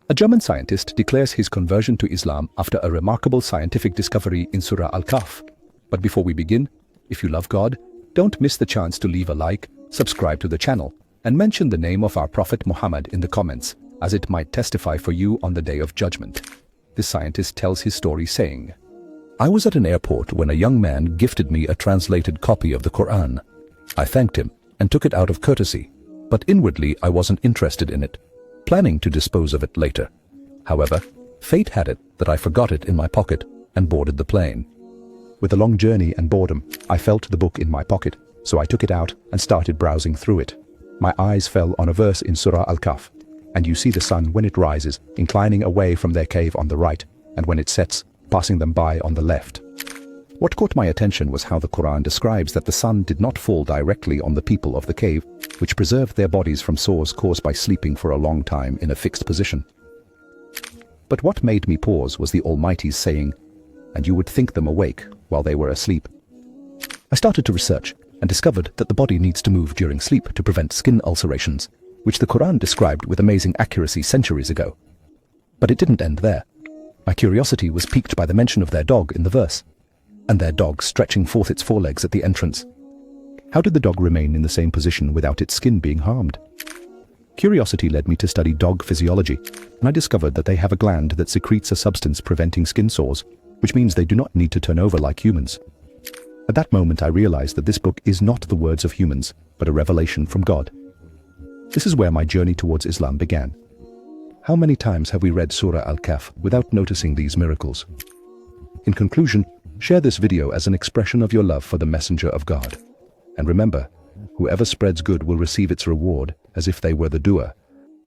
A German scientist declares his conversion to Islam after a remarkable scientific discovery in Surah Al-Kahf. But before we begin, if you love God, don't miss the chance to leave a like, subscribe to the channel, and mention the name of our Prophet Muhammad in the comments, as it might testify for you on the Day of Judgment. This scientist tells his story saying, "I was at an airport when a young man gifted me a translated copy of the Quran. I thanked him and took it out of courtesy, but inwardly I wasn't interested in it, planning to dispose of it later. However, fate had it that I forgot it in my pocket and boarded the plane. With a long journey and boredom, I felt the book in my pocket, so I took it out and started browsing through it. My eyes fell on a verse in Surah Al-Kahf, and you see the sun when it rises, inclining away from their cave on the right, and when it sets, passing them by on the left. What caught my attention was how the Quran describes that the sun did not fall directly on the people of the cave, which preserved their bodies from sores caused by sleeping for a long time in a fixed position. But what made me pause was the Almighty's saying, 'And you would think them awake while they were asleep.' I started to research and discovered that the body needs to move during sleep to prevent skin ulcerations, which the Quran described with amazing accuracy centuries ago. But it didn't end there. My curiosity was piqued by the mention of their dog in the verse, and their dog stretching forth its forelegs at the entrance. How did the dog remain in the same position without its skin being harmed? Curiosity led me to study dog physiology, and I discovered that they have a gland that secretes a substance preventing skin sores, which means they do not need to turn over like humans. At that moment I realized that this book is not the words of humans, but a revelation from God. This is where my journey towards Islam began. How many times have we read Surah Al-Kahf without noticing these miracles? In conclusion, share this video as an expression of your love for the messenger of God. And remember, whoever spreads good will receive its reward as if they were the doer.